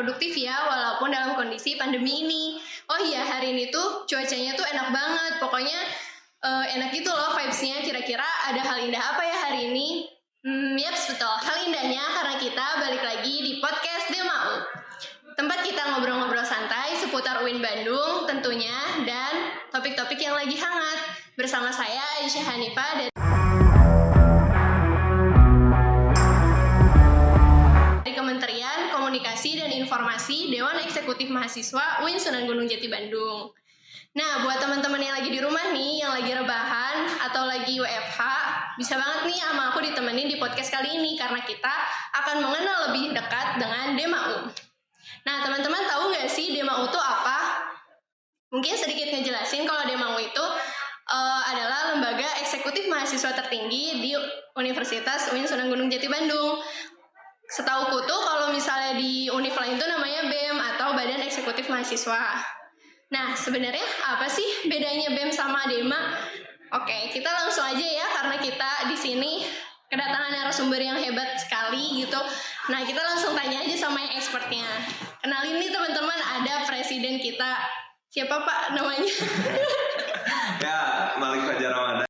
produktif ya, walaupun dalam kondisi pandemi ini. Oh iya, hari ini tuh cuacanya tuh enak banget. Pokoknya enak gitu loh vibes-nya. Kira-kira ada hal indah apa ya hari ini? Yaps, betul. Hal indahnya karena kita balik lagi di podcast Demau. Tempat kita ngobrol-ngobrol santai seputar UIN Bandung tentunya, dan topik-topik yang lagi hangat. Bersama saya Aisyah Hanifah dari Kementerian Komunikasi dan Informasi Dewan Eksekutif Mahasiswa UIN Sunan Gunung Jati Bandung. Nah, buat teman-teman yang lagi di rumah nih, yang lagi rebahan atau lagi WFH, bisa banget nih sama aku ditemenin di podcast kali ini karena kita akan mengenal lebih dekat dengan DEMAU. Nah, teman-teman tahu nggak sih DEMAU itu apa? Mungkin sedikit ngejelasin kalau DEMAU itu adalah lembaga eksekutif mahasiswa tertinggi di Universitas UIN Sunan Gunung Jati Bandung. Setauku tuh kalau misalnya di univ lain tuh namanya BEM atau Badan Eksekutif Mahasiswa. Nah, sebenarnya apa sih bedanya BEM sama DEMA? Oke, kita langsung aja ya karena kita di sini kedatangan narasumber yang hebat sekali gitu. Nah, kita langsung tanya aja sama yang expertnya. Kenalin nih teman-teman, ada presiden kita. Siapa Pak namanya? Ya, Malik Fajar Ramadan.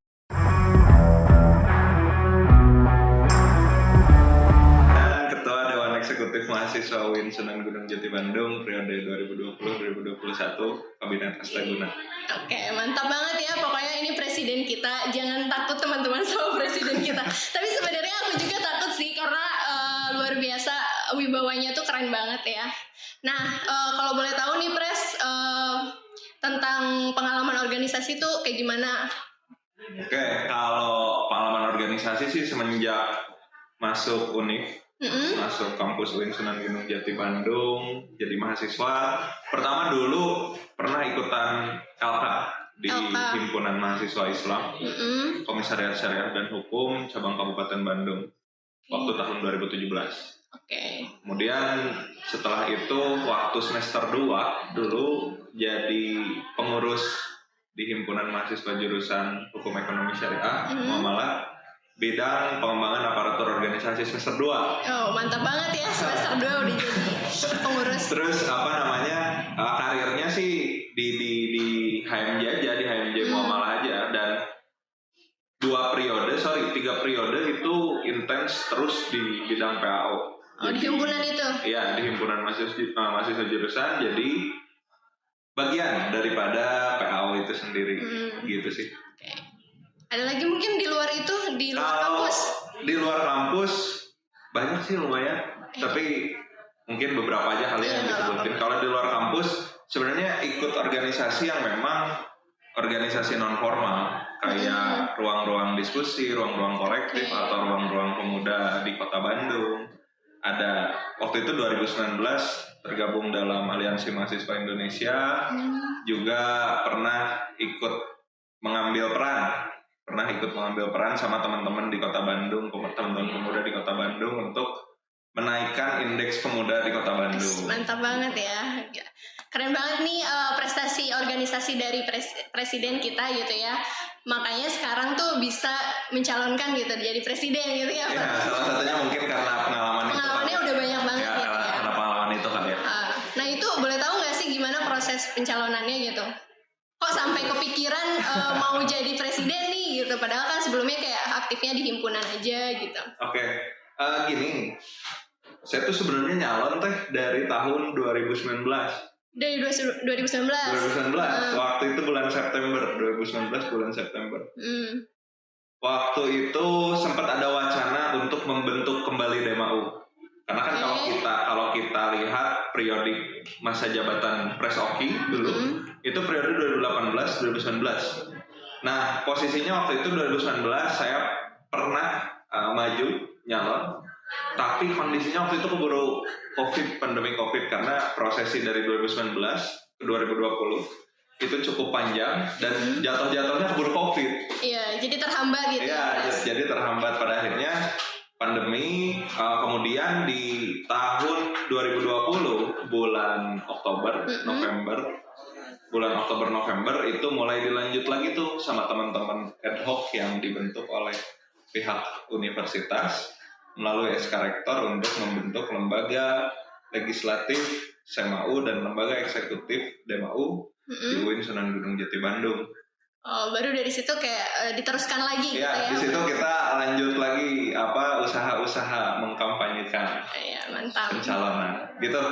Eksekutif Mahasiswa UIN Sunan Gunung Jati Bandung periode 2020-2021 Kabinet Astaguna. Oke, mantap banget ya. Pokoknya ini presiden kita. Jangan takut teman-teman sama presiden kita. Tapi sebenarnya aku juga takut sih karena luar biasa wibawanya tuh keren banget ya. Nah, kalau boleh tahu nih Pres, tentang pengalaman organisasi tuh kayak gimana? Oke, kalau pengalaman organisasi sih semenjak masuk UNIF, masuk kampus UIN Sunan Gunung Jati Bandung jadi mahasiswa. Pertama dulu pernah ikutan LK di Himpunan Mahasiswa Islam, Komisariat Syariah dan Hukum cabang Kabupaten Bandung waktu tahun 2017. Kemudian setelah itu waktu semester 2 dulu jadi pengurus di Himpunan Mahasiswa Jurusan Hukum Ekonomi Syariah Muamalah, bidang pengembangan aparatur organisasi semester 2. Oh, mantap banget ya, semester 2 udah jadi pengurus. Terus karirnya sih di HMJ aja, di HMJ Muamalah aja, dan 3 periode itu intens terus di bidang PAO. Oh, di himpunan itu? Iya, di Himpunan Mahasiswa Jurusan, jadi bagian daripada PAO itu sendiri, gitu sih. Ada lagi mungkin di luar itu, di luar kampus? Di luar kampus banyak sih lumayan, tapi mungkin beberapa aja kali yang disebutin. Kalau di luar kampus sebenarnya ikut organisasi yang memang organisasi non formal, kayak ruang-ruang diskusi, ruang-ruang kolektif atau ruang-ruang pemuda di Kota Bandung. Ada waktu itu 2019 tergabung dalam Aliansi Mahasiswa Indonesia, juga pernah ikut mengambil peran sama teman-teman di Kota Bandung, teman-teman pemuda di Kota Bandung untuk menaikkan indeks pemuda di Kota Bandung. Mantap banget ya. Keren banget nih prestasi organisasi dari presiden kita gitu ya. Makanya sekarang tuh bisa mencalonkan gitu jadi presiden gitu ya. Ya, salah satunya mungkin karena pengalamannya udah banyak banget ya, gitu ya. Karena pengalaman itu kan ya. Nah itu boleh tahu nggak sih gimana proses pencalonannya gitu? Kok sampai kepikiran mau jadi presiden nih gitu, padahal kan sebelumnya kayak aktifnya di himpunan aja gitu. Gini, saya tuh sebenarnya nyalon dari tahun 2019. Dari 2019? 2019, waktu itu bulan September, 2019 bulan September. Waktu itu sempat ada wacana untuk membentuk kembali DEMAU. Karena kan kalau kita lihat periodik masa jabatan Pres Oki dulu, itu periode 2018-2019. Nah, posisinya waktu itu 2019 saya pernah maju nyalon, tapi kondisinya waktu itu keburu pandemi COVID, karena prosesi dari 2019 ke 2020 itu cukup panjang dan jatuh-jatuhnya keburu COVID. Iya, jadi terhambat gitu. Iya, jadi terhambat pada akhirnya pandemi. Kemudian di tahun 2020 bulan Oktober-November itu mulai dilanjut lagi tuh sama teman-teman ad hoc yang dibentuk oleh pihak universitas melalui SK Rektor untuk membentuk lembaga legislatif SEMAU dan lembaga eksekutif DEMAU di UIN Sunan Gunung Jati Bandung. Oh, baru dari situ kayak diteruskan lagi gitu ya. Di situ kita lanjut lagi usaha-usaha mengkampanyekan. Iya, mantap. Pencalonan gitu.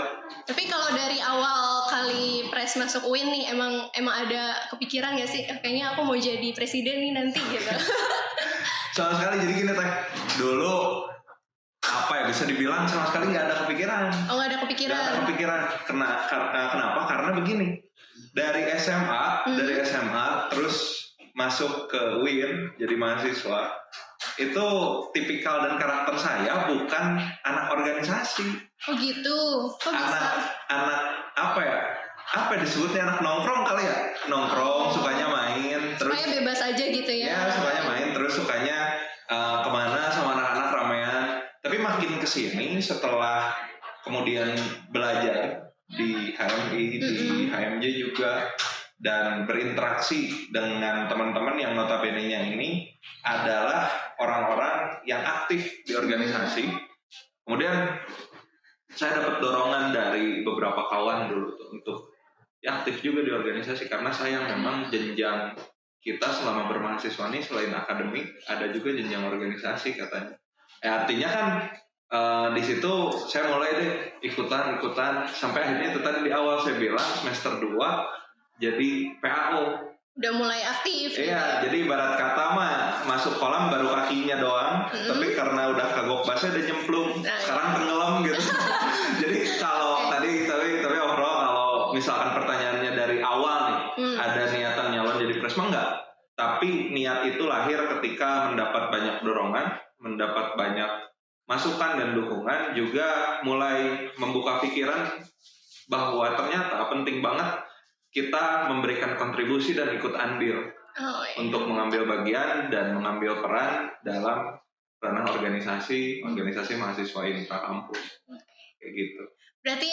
Tapi kalau dari awal kali Pres masuk UIN nih emang ada kepikiran gak sih kayaknya aku mau jadi presiden nih nanti gitu. Sama sekali, jadi gini Teh. Dulu bisa dibilang sama sekali nggak ada kepikiran. Oh, nggak ada kepikiran. Nggak ada kepikiran. Kenapa? Karena begini. Dari SMA terus masuk ke UIN jadi mahasiswa, itu tipikal dan karakter saya bukan anak organisasi. Oh gitu. Kok bisa? Anak disebutnya anak nongkrong kali ya. Nongkrong, sukanya main, terus supaya bebas aja gitu ya. Ya, sukanya main, terus sukanya kemana sama anak-anak ramean. Tapi makin kesini setelah kemudian belajar di HMI, di HMJ juga, dan berinteraksi dengan teman-teman yang notabene-nya ini adalah orang-orang yang aktif di organisasi. Kemudian saya dapat dorongan dari beberapa kawan dulu untuk aktif juga di organisasi, karena saya memang jenjang kita selama bermahasiswa ini selain akademik ada juga jenjang organisasi katanya. Artinya kan di situ saya mulai deh ikutan sampai akhirnya itu tadi di awal saya bilang semester 2 jadi PAO. Udah mulai aktif. Iya, jadi ibarat kata mah masuk kolam baru kakinya doang, tapi karena udah kagok basah udah nyemplung. Sekarang tenggelam gitu. Jadi kalau tapi overall kalau misalkan pertanyaannya dari awal nih, ada niatan nyalon jadi presma enggak? Tapi niat itu lahir ketika mendapat banyak dorongan, mendapat banyak masukan dan dukungan, juga mulai membuka pikiran bahwa ternyata penting banget kita memberikan kontribusi dan ikut andil untuk mengambil bagian dan mengambil peran dalam ranah organisasi mahasiswa infra kampus kayak gitu. Berarti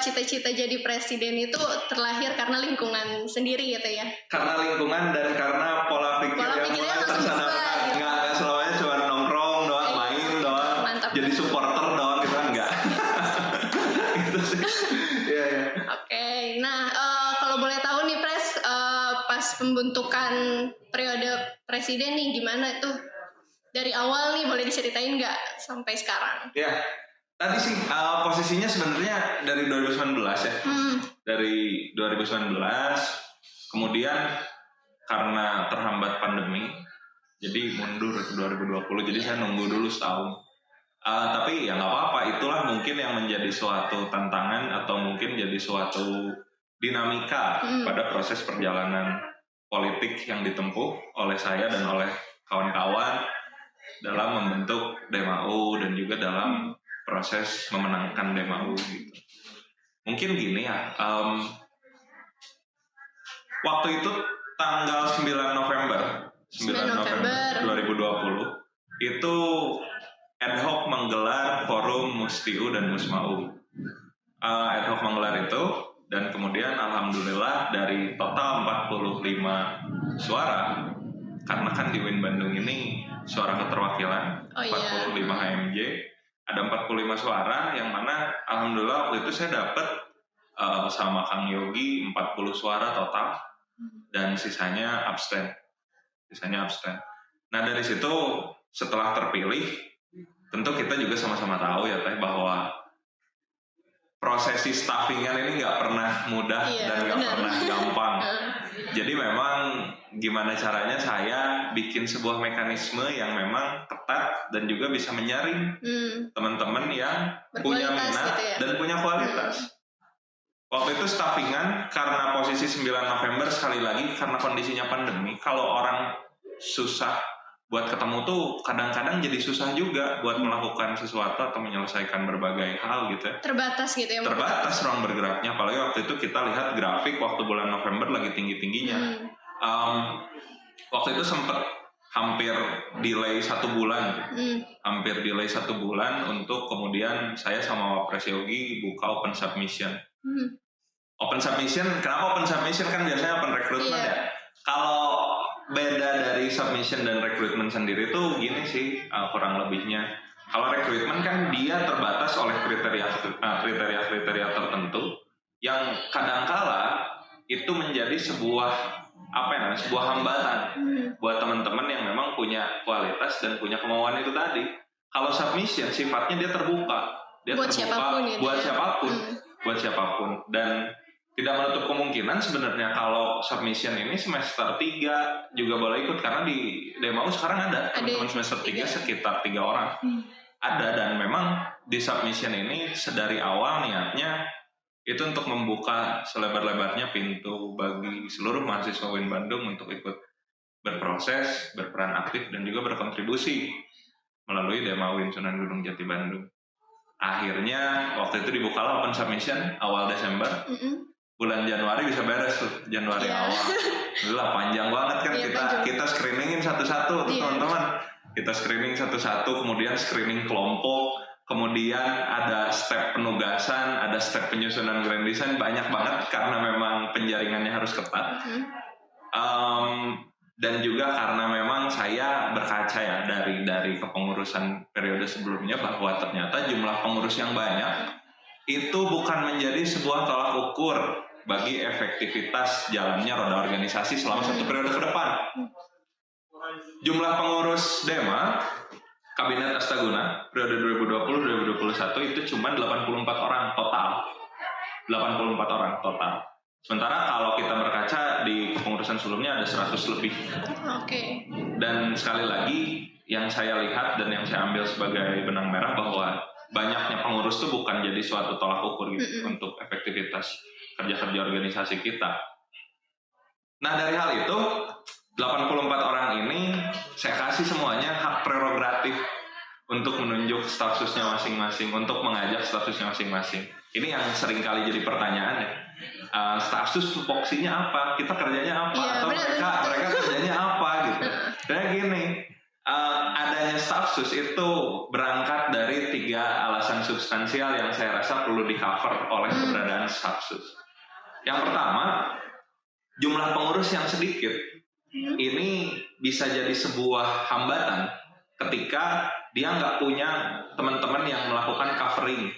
cita-cita jadi presiden itu terlahir karena lingkungan sendiri gitu ya? Karena lingkungan dan karena pola pikir yang mulai tersana. Nggak selamanya cuma nongkrong doang, main doang, mantap, jadi supporter doang gitu, enggak. Gitu sih. Iya. Oke. Nah, kalau boleh tahu nih Pres, pas pembentukan periode presiden nih gimana tuh? Dari awal nih boleh diceritain nggak sampai sekarang? Ya. Tadi sih posisinya sebenarnya dari 2019 ya. Dari 2019, kemudian karena terhambat pandemi, jadi mundur ke 2020. Jadi saya nunggu dulu setahun. Tapi ya nggak apa-apa. Itulah mungkin yang menjadi suatu tantangan atau mungkin jadi suatu dinamika pada proses perjalanan politik yang ditempuh oleh saya dan oleh kawan-kawan dalam membentuk DEMAU dan juga dalam proses memenangkan DEMAU gitu. Mungkin gini ya, waktu itu tanggal 9 November 2020 itu ad hoc menggelar forum Mustiu dan Musmau. Ad hoc menggelar itu, dan kemudian alhamdulillah dari total 45 suara, karena kan di UIN Bandung ini suara keterwakilan 45 HMJ, ada 45 suara yang mana alhamdulillah waktu itu saya dapat sama Kang Yogi 40 suara total dan sisanya abstain. Nah dari situ setelah terpilih, tentu kita juga sama-sama tahu ya Teh bahwa prosesi staffingan ini nggak pernah mudah dan nggak pernah gampang. Jadi memang gimana caranya saya bikin sebuah mekanisme yang memang ketat dan juga bisa menyaring teman-teman yang punya minat gitu ya? Dan punya kualitas. Waktu itu staffingan karena posisi 9 November sekali lagi karena kondisinya pandemi, kalau orang susah buat ketemu tuh kadang-kadang jadi susah juga buat melakukan sesuatu atau menyelesaikan berbagai hal gitu ya. Terbatas gitu ya. Terbatas ruang bergeraknya, apalagi waktu itu kita lihat grafik waktu bulan November lagi tinggi-tingginya. Waktu itu sempat hampir delay 1 bulan. Hampir delay 1 bulan untuk kemudian saya sama Wapres Yogi buka open submission. Open submission, kenapa open submission? Kan biasanya open recruitment ya. Kalau beda dari submission dan rekrutmen sendiri tuh gini sih kurang lebihnya. Kalau rekrutmen kan dia terbatas oleh kriteria tertentu yang kadangkala itu menjadi sebuah sebuah hambatan buat teman-teman yang memang punya kualitas dan punya kemauan itu tadi. Kalau submission sifatnya dia terbuka, buat siapapun gitu buat siapapun dan tidak menutup kemungkinan sebenarnya kalau submission ini semester 3 juga boleh ikut karena di DMAU sekarang ada teman-teman semester 3 sekitar 3 orang. Ada, dan memang di submission ini sedari awal niatnya itu untuk membuka selebar-lebarnya pintu bagi seluruh mahasiswa UIN Bandung untuk ikut berproses, berperan aktif, dan juga berkontribusi melalui DMAU UIN Sunan Gunung Jati Bandung. Akhirnya waktu itu dibukalah open submission awal Desember. Bulan Januari bisa beres tuh, Januari awal. Itulah panjang banget kan, kita screeningin satu-satu tuh teman-teman. Kita screening satu-satu, kemudian screening kelompok, kemudian ada step penugasan, ada step penyusunan grand design, banyak banget karena memang penjaringannya harus ketat. Dan juga karena memang saya berkaca ya dari kepengurusan periode sebelumnya bahwa ternyata jumlah pengurus yang banyak itu bukan menjadi sebuah tolak ukur bagi efektivitas jalannya roda organisasi selama satu periode ke depan. Jumlah pengurus DEMA Kabinet Astaguna periode 2020-2021 itu cuma 84 orang total. 84 orang total. Sementara kalau kita berkaca di kepengurusan sebelumnya ada 100 lebih. Dan sekali lagi yang saya lihat dan yang saya ambil sebagai benang merah bahwa banyaknya pengurus itu bukan jadi suatu tolak ukur gitu untuk efektivitas kerja-kerja organisasi kita. Nah dari hal itu 84 orang ini saya kasih semuanya hak prerogatif untuk menunjuk staf susnya masing-masing, untuk mengajak staf susnya masing-masing. Ini yang sering kali jadi pertanyaan ya. Staf sus tupoksinya apa? Kita kerjanya apa? Atau mereka kerjanya apa gitu. Kayak gini, adanya staf sus itu berangkat dari 3 alasan substansial yang saya rasa perlu di-cover oleh keberadaan staf sus. Yang pertama, jumlah pengurus yang sedikit ini bisa jadi sebuah hambatan ketika dia nggak punya teman-teman yang melakukan covering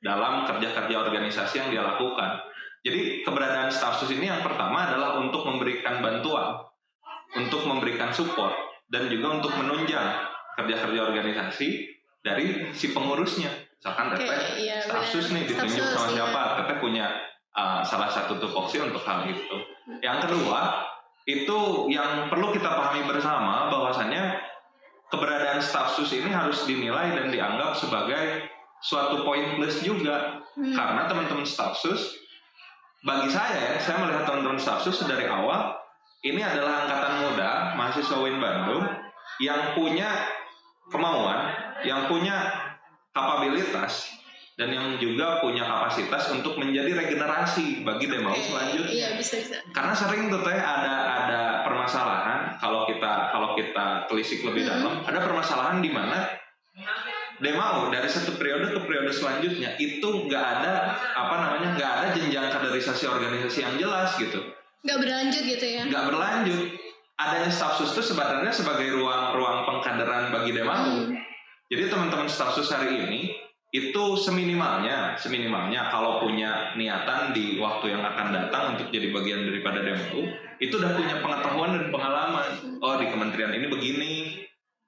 dalam kerja-kerja organisasi yang dia lakukan. Jadi keberadaan staf sus ini yang pertama adalah untuk memberikan bantuan, untuk memberikan support, dan juga untuk menunjang kerja-kerja organisasi dari si pengurusnya. Misalkan teteh staf sus nih ditunjuk sama siapa, teteh punya salah satu tupoksi untuk hal itu. Yang kedua, itu yang perlu kita pahami bersama bahwasannya keberadaan staf sus ini harus dinilai dan dianggap sebagai suatu poin plus juga. Karena teman-teman staf sus, bagi saya melihat teman-teman staf sus dari awal, ini adalah angkatan muda mahasiswa UIN Bandung yang punya kemauan, yang punya kapabilitas, dan yang juga punya kapasitas untuk menjadi regenerasi bagi DMAU selanjutnya. Iya, bisa. Karena sering tuh ada permasalahan kalau kita telisik lebih dalam, ada permasalahan di mana DMAU dari satu periode ke periode selanjutnya itu nggak ada jenjang kaderisasi organisasi yang jelas gitu. Nggak berlanjut gitu ya? Nggak berlanjut. Adanya staf sus itu sebenarnya sebagai ruang pengkaderan bagi DMAU. Jadi teman-teman staf sus hari ini itu seminimalnya kalau punya niatan di waktu yang akan datang untuk jadi bagian daripada DMAU, itu udah punya pengetahuan dan pengalaman. Oh di kementerian ini begini.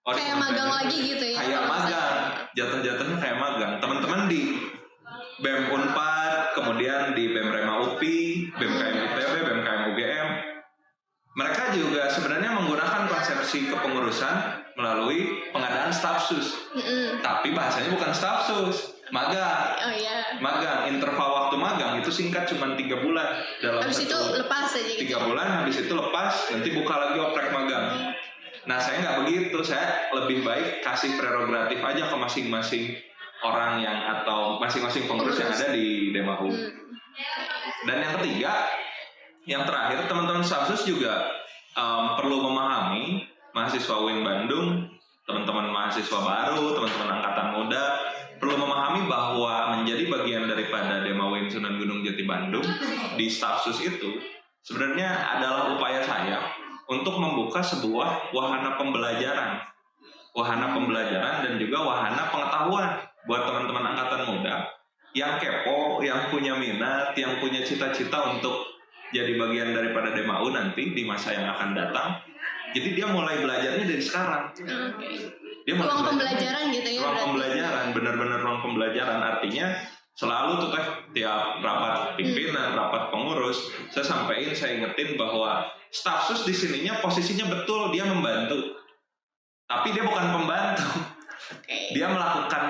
Oh, kayak magang lagi gitu ya? Kayak magang, jatuh-jatuhnya kayak magang. Teman-teman di BEM Unpad, kemudian di BEM Rema UPI, BMKM ITB, BMKM UGM, mereka juga sebenarnya menggunakan konsepsi kepengurusan melalui pengadaan staf sus. Tapi bahasanya bukan staf sus, magang. Magang, interval waktu magang itu singkat cuma 3 bulan. Habis itu lepas aja gitu. 3 bulan, habis itu lepas, nanti buka lagi oprek magang. Nah saya nggak begitu, saya lebih baik kasih prerogatif aja ke masing-masing orang atau masing-masing pengurus yang ada di DMAU. Dan yang ketiga, yang terakhir, teman-teman staf sus juga perlu memahami mahasiswa UIN Bandung, teman-teman mahasiswa baru, teman-teman angkatan muda perlu memahami bahwa menjadi bagian daripada DMAU UIN Sunan Gunung Jati Bandung di staf sus itu sebenarnya adalah upaya saya untuk membuka sebuah wahana pembelajaran wahana pembelajaran dan juga wahana pengetahuan buat teman-teman angkatan muda yang kepo, yang punya minat, yang punya cita-cita untuk jadi bagian daripada DEMAU nanti di masa yang akan datang. Jadi dia mulai belajarnya dari sekarang. Dia ruang pembelajaran gitu ya. Ruang pembelajaran, benar-benar ruang pembelajaran. Artinya selalu tuh tiap rapat pimpinan, rapat pengurus, saya ingetin bahwa staf sus di sininya posisinya betul dia membantu, tapi dia bukan pembantu. Dia melakukan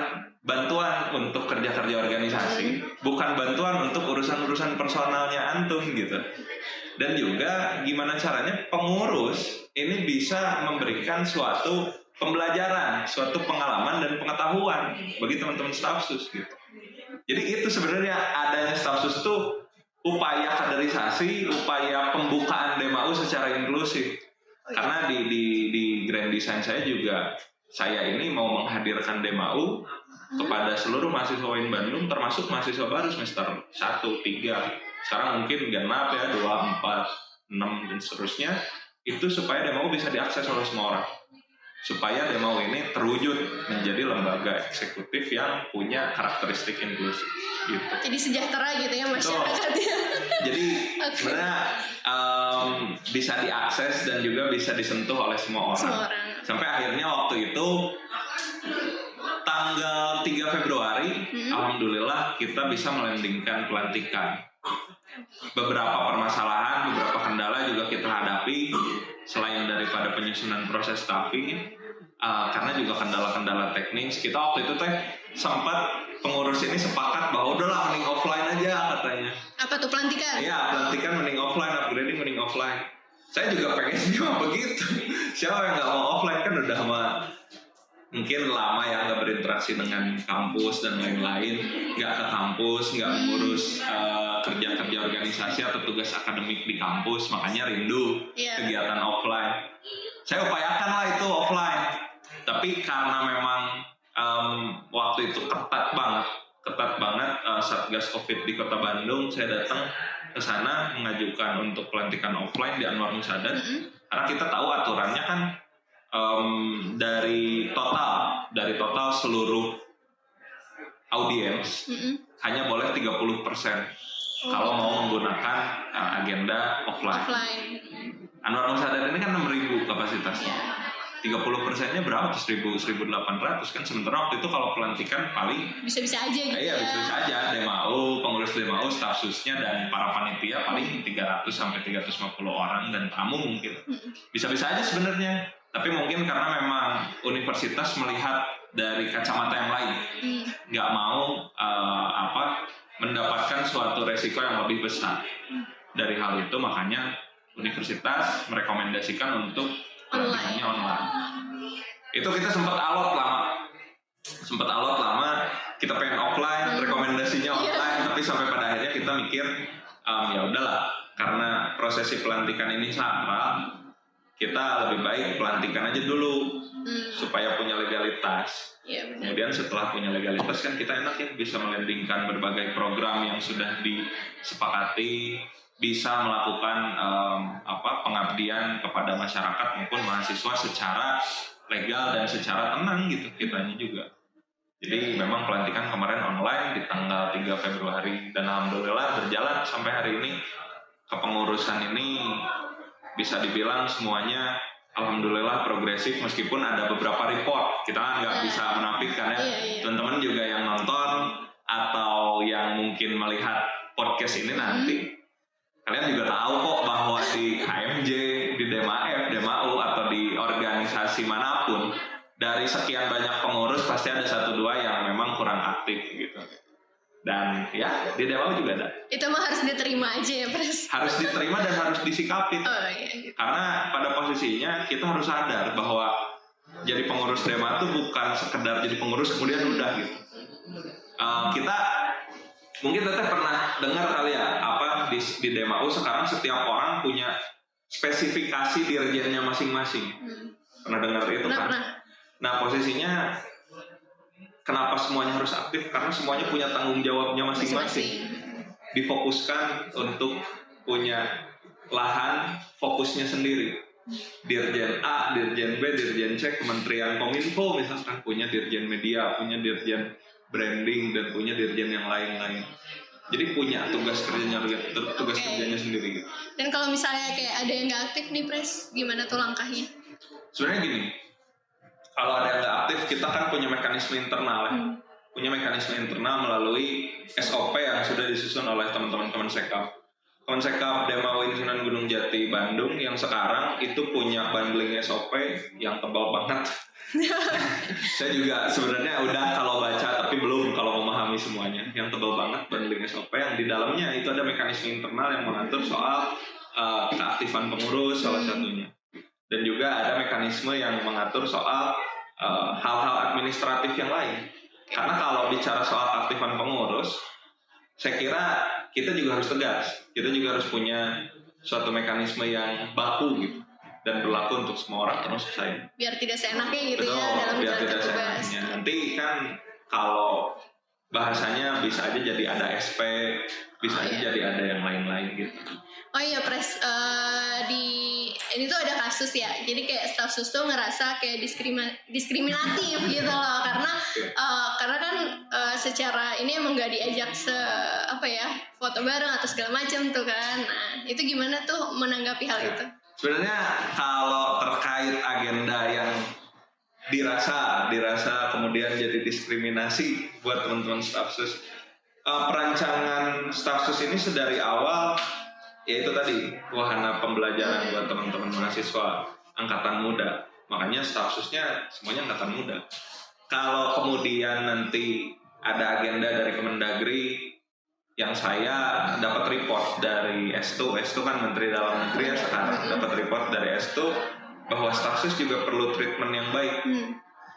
bantuan untuk kerja-kerja organisasi, bukan bantuan untuk urusan-urusan personalnya antum gitu. Dan juga gimana caranya pengurus ini bisa memberikan suatu pembelajaran, suatu pengalaman dan pengetahuan bagi teman-teman staf sus gitu. Jadi itu sebenarnya adanya staf sus itu upaya kaderisasi, upaya pembukaan DEMAU secara inklusif. Karena di grand design saya juga, saya ini mau menghadirkan DEMAU kepada seluruh mahasiswa UIN Bandung, termasuk mahasiswa baru semester 1, 3, sekarang mungkin genap ya, 2, 4, 6 dan seterusnya, itu supaya DEMAU bisa diakses oleh semua orang. Supaya DEMAU ini terwujud menjadi lembaga eksekutif yang punya karakteristik inklusif gitu. Jadi sejahtera gitu ya masyarakatnya. Jadi sebenarnya bisa diakses dan juga bisa disentuh oleh semua orang. Sampai akhirnya waktu itu tanggal 3 Februari alhamdulillah kita bisa melandingkan pelantikan. Beberapa permasalahan, beberapa kendala juga kita hadapi selain daripada penyusunan proses staffing, karena juga kendala-kendala teknis. Kita waktu itu sempat pengurus ini sepakat bahwa udahlah mending offline aja katanya. Apa tuh pelantikan? Iya, pelantikan mending offline, upgrading mending offline. Saya juga pengen cuma begitu. Siapa yang nggak mau offline, kan udah mungkin lama ya nggak berinteraksi dengan kampus dan lain-lain, nggak ke kampus, nggak mengurus kerja-kerja organisasi atau tugas akademik di kampus, makanya rindu kegiatan offline. Saya upayakan lah itu offline, tapi karena memang waktu itu ketat banget Satgas Covid di Kota Bandung, saya datang ke sana mengajukan untuk pelantikan offline di Anwar Musadad, karena kita tahu aturannya kan dari total seluruh audiens hanya boleh 30% kalau mau menggunakan agenda offline. Anwar Musadad ini kan 6.000 kapasitasnya. 30%-nya berapa tuh? 1.800 kan, sementara waktu itu kalau pelantikan paling bisa-bisa aja gitu. Iya, bisa-bisa aja. DEMAU, pengurus DEMAU, staf susnya dan para panitia paling 300 sampai 350 orang dan tamu mungkin. Bisa-bisa aja sebenarnya. Tapi mungkin karena memang universitas melihat dari kacamata yang lain, nggak mau mendapatkan suatu resiko yang lebih besar. Dari hal itu makanya universitas merekomendasikan untuk pelantikannya online. Itu kita sempat alot lama, kita pengen offline, rekomendasinya online, tapi sampai pada akhirnya kita mikir ya udahlah, karena prosesi pelantikan ini sakral, kita lebih baik pelantikan aja dulu supaya punya legalitas. Kemudian setelah punya legalitas kan kita enak ya bisa melandingkan berbagai program yang sudah disepakati, bisa melakukan pengabdian kepada masyarakat maupun mahasiswa secara legal dan secara tenang gitu kitanya juga. Jadi memang pelantikan kemarin online di tanggal 3 Februari dan alhamdulillah berjalan sampai hari ini. Kepengurusan ini bisa dibilang semuanya alhamdulillah progresif, meskipun ada beberapa report kita kan nggak bisa menafikan ya. Teman-teman juga yang nonton atau yang mungkin melihat podcast ini nanti, kalian juga tahu kok bahwa di HMJ, di DEMAF, DEMAU atau di organisasi manapun, dari sekian banyak pengurus pasti ada 1-2 yang memang kurang aktif gitu. Dan ya di DEMAU juga ada. Itu mah harus diterima aja ya, Pres. Harus diterima dan harus disikapin. Gitu. Karena pada posisinya kita harus sadar bahwa jadi pengurus DEMA itu bukan sekedar jadi pengurus kemudian udah gitu. Kita mungkin teteh pernah dengar kali ya, di DEMAU sekarang setiap orang punya spesifikasi dirjennya masing-masing. Pernah dengar itu kan? Nah posisinya kenapa semuanya harus aktif? Karena semuanya punya tanggung jawabnya masing-masing. Difokuskan untuk punya lahan fokusnya sendiri. Dirjen A, Dirjen B, Dirjen C, Kementerian Kominfo misalkan punya Dirjen Media, punya Dirjen Branding, dan punya Dirjen yang lain-lain. Jadi punya tugas kerjanya kerjanya sendiri gitu. Dan kalau misalnya kayak ada yang nggak aktif nih Pres, gimana tuh langkahnya? Sebenarnya gini, kalau ada yang nggak aktif, kita kan punya mekanisme internal ya. Punya mekanisme internal melalui SOP yang sudah disusun oleh teman-teman Kemensekap. Kemensekap Dema Sunan Gunung Jati Bandung yang sekarang itu punya bundling SOP yang tebal banget. Saya juga sebenarnya udah kalau baca tapi belum kalau memahami semuanya. Yang tebal banget bundling SOP yang di dalamnya itu ada mekanisme internal yang mengatur soal keaktifan pengurus salah satunya. Dan juga ada mekanisme yang mengatur soal hal-hal administratif yang lain. Karena kalau bicara soal keaktifan pengurus, saya kira kita juga harus tegas. Kita juga harus punya suatu mekanisme yang baku gitu dan berlaku untuk semua orang termasuk saya. Biar tidak seenaknya gitu. Betul, ya dalam biar menjalankan tidak tugas. seenaknya. Nanti kan kalau bahasanya bisa aja jadi ada SP, bisa aja jadi ada yang lain-lain gitu. Oh iya Pres, ini tuh ada kasus ya, jadi kayak staf sus tuh ngerasa kayak diskriminatif gitu loh, karena kan secara ini emang gak diajak foto bareng atau segala macam tuh kan. Nah itu gimana tuh menanggapi hal itu? Sebenarnya kalau terkait agenda yang dirasa kemudian jadi diskriminasi buat teman-teman staf sus, perancangan staf sus ini sedari awal yaitu tadi wahana pembelajaran buat teman-teman mahasiswa angkatan muda. Makanya staf susnya semuanya angkatan muda. Kalau kemudian nanti ada agenda dari Kemendagri yang saya dapat report dari Estu kan Menteri Dalam Negeri ya sekarang, dapat report dari Estu bahwa staf sus juga perlu treatment yang baik.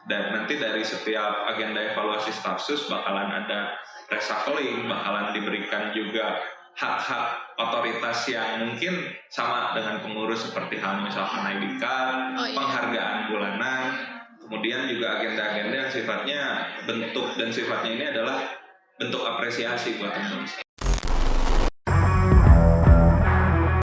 Dan nanti dari setiap agenda evaluasi staf sus bakalan ada reshuffling, bakalan diberikan juga hak-hak otoritas yang mungkin sama dengan pengurus seperti hal misalkan ID card, penghargaan bulanan, kemudian juga agenda-agenda yang sifatnya bentuk dan sifatnya ini adalah bentuk apresiasi buat teman-teman.